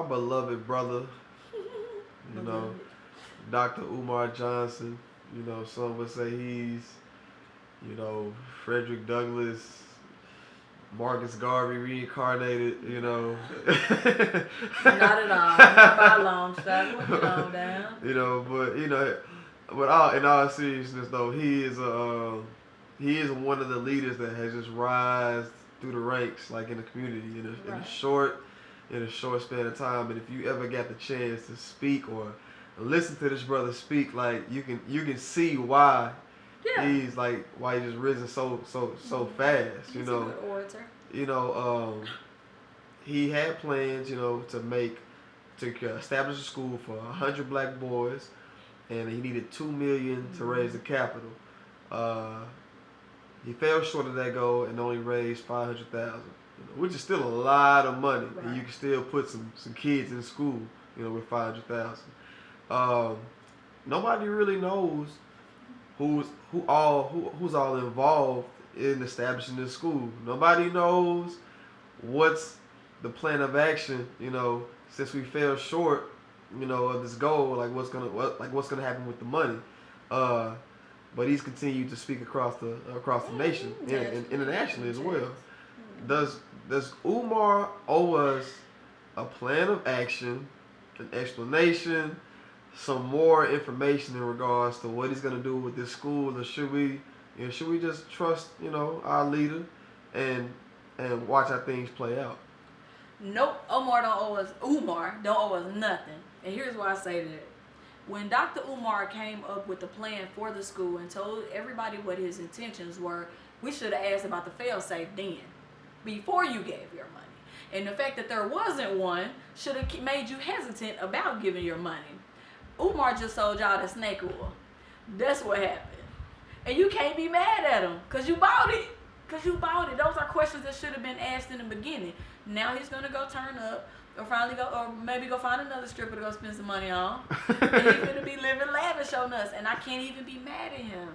beloved brother, you know, Dr. Umar Johnson. You know, some would say he's, you know, Frederick Douglass, Marcus Garvey reincarnated, you know. Not at all. Not by a long shot. We'll get on down. You know, but you know, but all, in all seriousness though, he is one of the leaders that has just rise through the ranks, like in the community, Right. in a short span of time. And if you ever got the chance to speak or listen to this brother speak, like you can see Yeah. why he just risen so fast. He's a good orator. You know, he had plans, you know, to establish a school for 100 black boys, and he needed 2 million to raise the capital. Uh, he fell short of that goal and only raised 500,000, which is still a lot of money, Right. and you can still put some kids in school, with 500,000. Um, Nobody really knows who's all involved in establishing this school. Nobody knows what's the plan of action, since we fell short, of this goal, like what's gonna happen with the money. Uh, but he's continued to speak across the nation and internationally as well. Does Umar owe us a plan of action, an explanation, some more information in regards to what he's gonna do with this school, or should we just trust our leader and watch how things play out? Nope. Umar don't owe us nothing. And here's why I say that. When Dr. Umar came up with the plan for the school and told everybody what his intentions were, we should have asked about the fail-safe then, before you gave your money. And the fact that there wasn't one should have made you hesitant about giving your money. Umar just sold y'all the snake oil. That's what happened. And you can't be mad at him because you bought it. Those are questions that should have been asked in the beginning. Now he's going to go turn up or maybe go find another stripper to go spend some money on. And he's going to be living lavish on us. And I can't even be mad at him.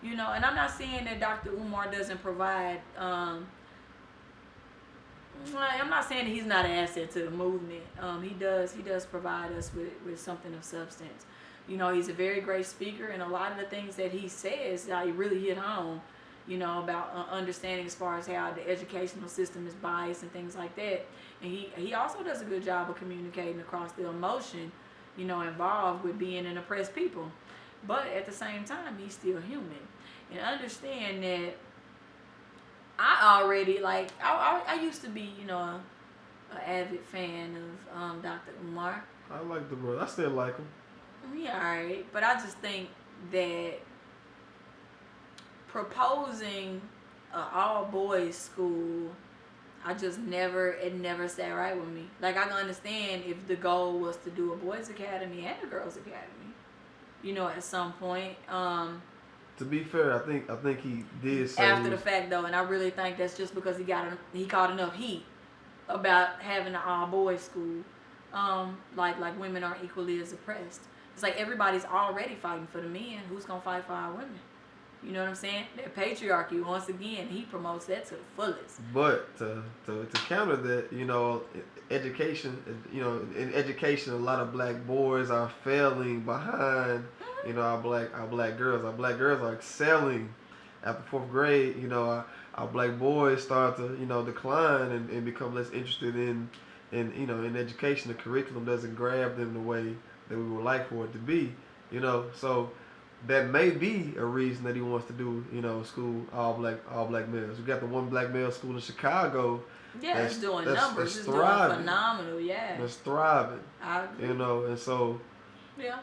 And I'm not saying that Dr. Umar doesn't provide... I'm not saying that he's not an asset to the movement. He does provide us with something of substance. He's a very great speaker, and a lot of the things that he says, he really hit home, about understanding as far as how the educational system is biased and things like that. And he also does a good job of communicating across the emotion, involved with being an oppressed people. But at the same time, he's still human. And understand that I already, I used to be, an avid fan of Dr. Umar. I like the brother. I still like him. Yeah, alright. But I just think that proposing an all-boys school, it never sat right with me. Like, I can understand if the goal was to do a boys' academy and a girls' academy, at some point. To be fair, I think he did say after the fact though, and I really think that's just because he caught enough heat about having an all boys school. Like women are equally as oppressed. It's like everybody's already fighting for the men. Who's gonna fight for our women? You know what I'm saying? That patriarchy, once again, he promotes that to the fullest. But to counter that, education, in education, a lot of black boys are failing behind, our black girls. Our black girls are excelling after fourth grade. Our black boys start to, decline and become less interested in education. The curriculum doesn't grab them the way that we would like for it to be. So that may be a reason that he wants to do, school all black males. We got the one black male school in Chicago. Yeah, it's doing numbers. It's doing phenomenal. Yeah, it's thriving. I agree. And so yeah,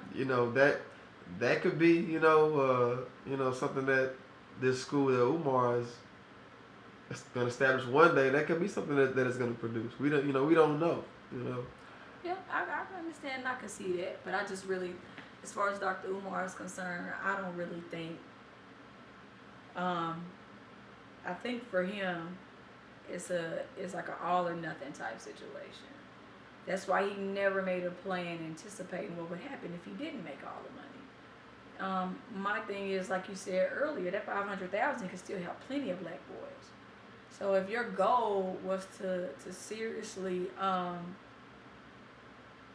that could be something that this school that Umar is going to establish one day. That could be something that it's going to produce. We don't know. Yeah, I can understand and I can see that, but I just really, as far as Dr. Umar is concerned, I don't really think. I think for him, it's like an all or nothing type situation. That's why he never made a plan anticipating what would happen if he didn't make all the money. My thing is, like you said earlier, that 500,000 could still help plenty of black boys. So if your goal was to seriously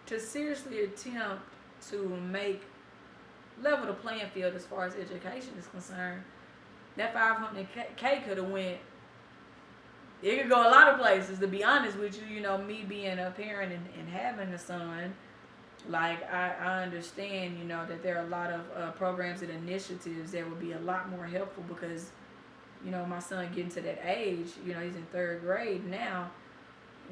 to seriously attempt to level the playing field as far as education is concerned, that 500K could have went. It could go a lot of places. To be honest with you, me being a parent and having a son, like I understand, that there are a lot of programs and initiatives that would be a lot more helpful because, my son getting to that age, he's in 3rd grade now.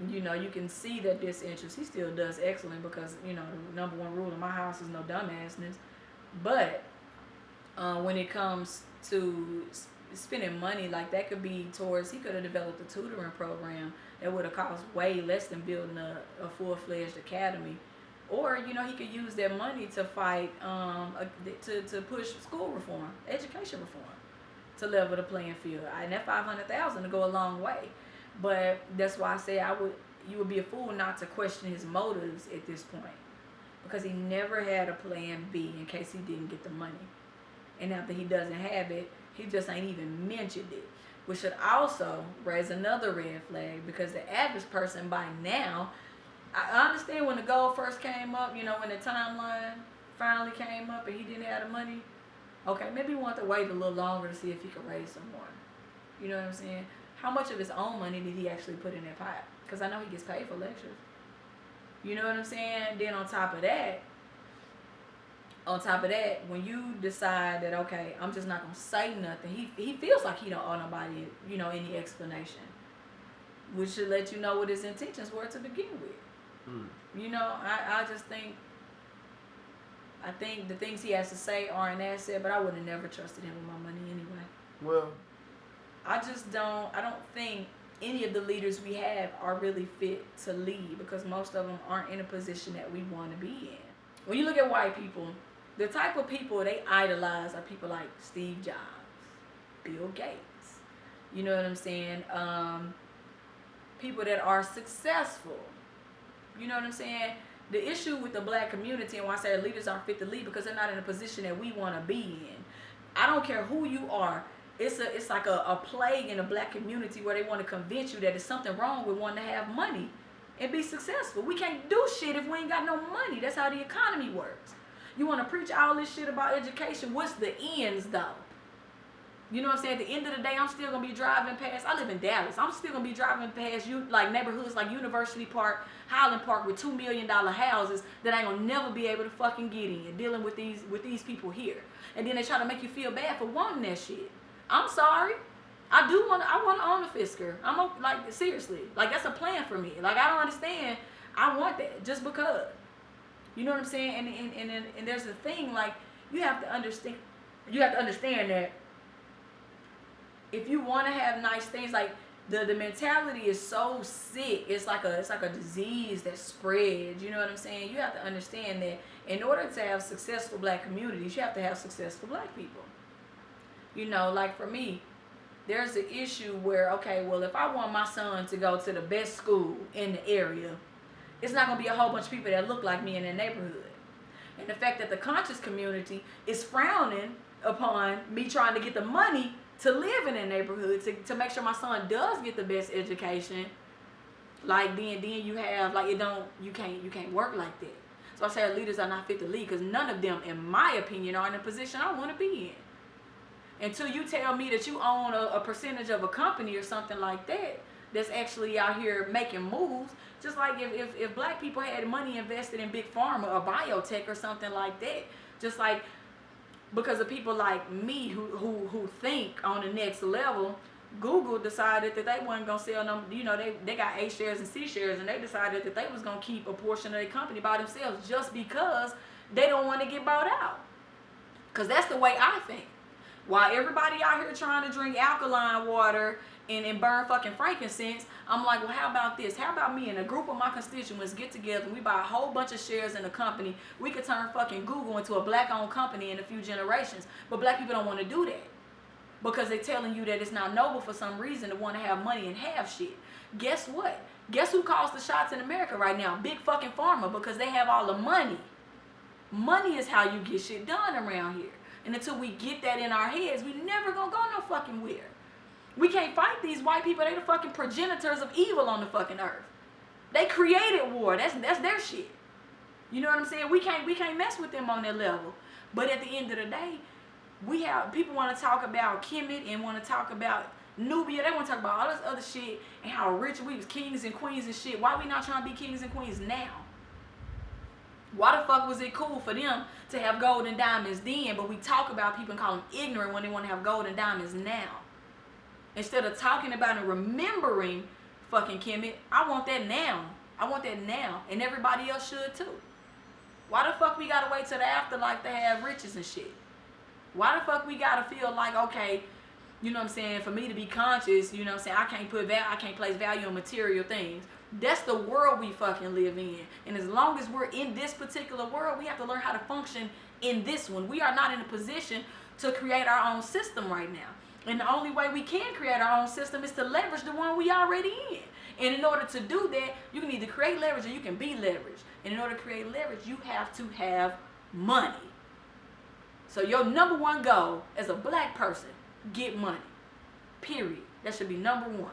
You can see that disinterest. He still does excellent because, the number one rule in my house is no dumbassness. But when it comes to spending money, like that could be towards, he could have developed a tutoring program that would have cost way less than building a full-fledged academy. Or, he could use that money to fight, to push school reform, education reform, to level the playing field. And that $500,000 to go a long way. But that's why I say you would be a fool not to question his motives at this point. Because he never had a plan B in case he didn't get the money. And after he doesn't have it, he just ain't even mentioned it. Which should also raise another red flag because the average person by now, I understand when the goal first came up, when the timeline finally came up and he didn't have the money. Okay, maybe he wanted to wait a little longer to see if he could raise some more. You know what I'm saying? How much of his own money did he actually put in that pot? Because I know he gets paid for lectures. You know what I'm saying? Then on top of that, when you decide that, okay, I'm just not going to say nothing, he feels like he don't owe nobody, any explanation. Which should let you know what his intentions were to begin with. I just think, the things he has to say are an asset, but I would have never trusted him with my money anyway. Well, I don't think any of the leaders we have are really fit to lead because most of them aren't in a position that we want to be in. When you look at white people, the type of people they idolize are people like Steve Jobs, Bill Gates. You know what I'm saying? People that are successful. You know what I'm saying? The issue with the black community and why I say leaders aren't fit to lead because they're not in a position that we want to be in. I don't care who you are. It's like a plague in the black community where they want to convince you that there's something wrong with wanting to have money and be successful. We can't do shit if we ain't got no money. That's how the economy works. You want to preach all this shit about education. What's the ends though? You know what I'm saying? At the end of the day, I'm still going to be driving past. I live in Dallas. I'm still going to be driving past like neighborhoods like University Park, Highland Park with $2 million houses that I ain't going to never be able to fucking get in. Dealing with these people here. And then they try to make you feel bad for wanting that shit. I'm sorry. I want to own a Fisker. Like, seriously. Like, that's a plan for me. Like, I don't understand. I want that just because. You know what I'm saying? And there's a thing, like, you have to understand that if you want to have nice things, like, the mentality is so sick. It's like a disease that spreads. You know what I'm saying? You have to understand that in order to have successful black communities, you have to have successful black people. Like for me, there's an issue where, okay, well, if I want my son to go to the best school in the area, it's not going to be a whole bunch of people that look like me in their neighborhood. And the fact that the conscious community is frowning upon me trying to get the money to live in a neighborhood, to make sure my son does get the best education, like then you have, like, you can't work like that. So I say our leaders are not fit to lead because none of them, in my opinion, are in a position I want to be in. Until you tell me that you own a percentage of a company or something like that that's actually out here making moves, just like if black people had money invested in big pharma or biotech or something like that, just like because of people like me who think on the next level, Google decided that they wasn't going to sell them, they got A shares and C shares, and they decided that they was going to keep a portion of their company by themselves just because they don't want to get bought out. Because that's the way I think. While everybody out here trying to drink alkaline water and burn fucking frankincense, I'm like, well, how about this? How about me and a group of my constituents get together and we buy a whole bunch of shares in a company? We could turn fucking Google into a black-owned company in a few generations. But black people don't want to do that because they're telling you that it's not noble for some reason to want to have money and have shit. Guess what? Guess who calls the shots in America right now? Big fucking pharma, because they have all the money. Money is how you get shit done around here. And until we get that in our heads, we never gonna go no fucking where. We can't fight these white people. They the fucking progenitors of evil on the fucking earth. They created war. That's their shit. You know what I'm saying? We can't mess with them on that level. But at the end of the day, we have people want to talk about Kemet and want to talk about Nubia. They want to talk about all this other shit and how rich we was kings and queens and shit. Why we not trying to be kings and queens now? Why the fuck was it cool for them to have gold and diamonds then, but we talk about people and call them ignorant when they want to have gold and diamonds now? Instead of talking about and remembering fucking Kemet, I want that now. I want that now. And everybody else should too. Why the fuck we gotta wait till the afterlife to have riches and shit? Why the fuck we gotta feel like, okay, you know what I'm saying, for me to be conscious, you know what I'm saying, I can't place value on material things. That's the world we fucking live in. And as long as we're in this particular world, we have to learn how to function in this one. We are not in a position to create our own system right now. And the only way we can create our own system is to leverage the one we already in. And in order to do that, you can either create leverage or you can be leveraged. And in order to create leverage, you have to have money. So your number one goal as a black person, get money. Period. That should be number one.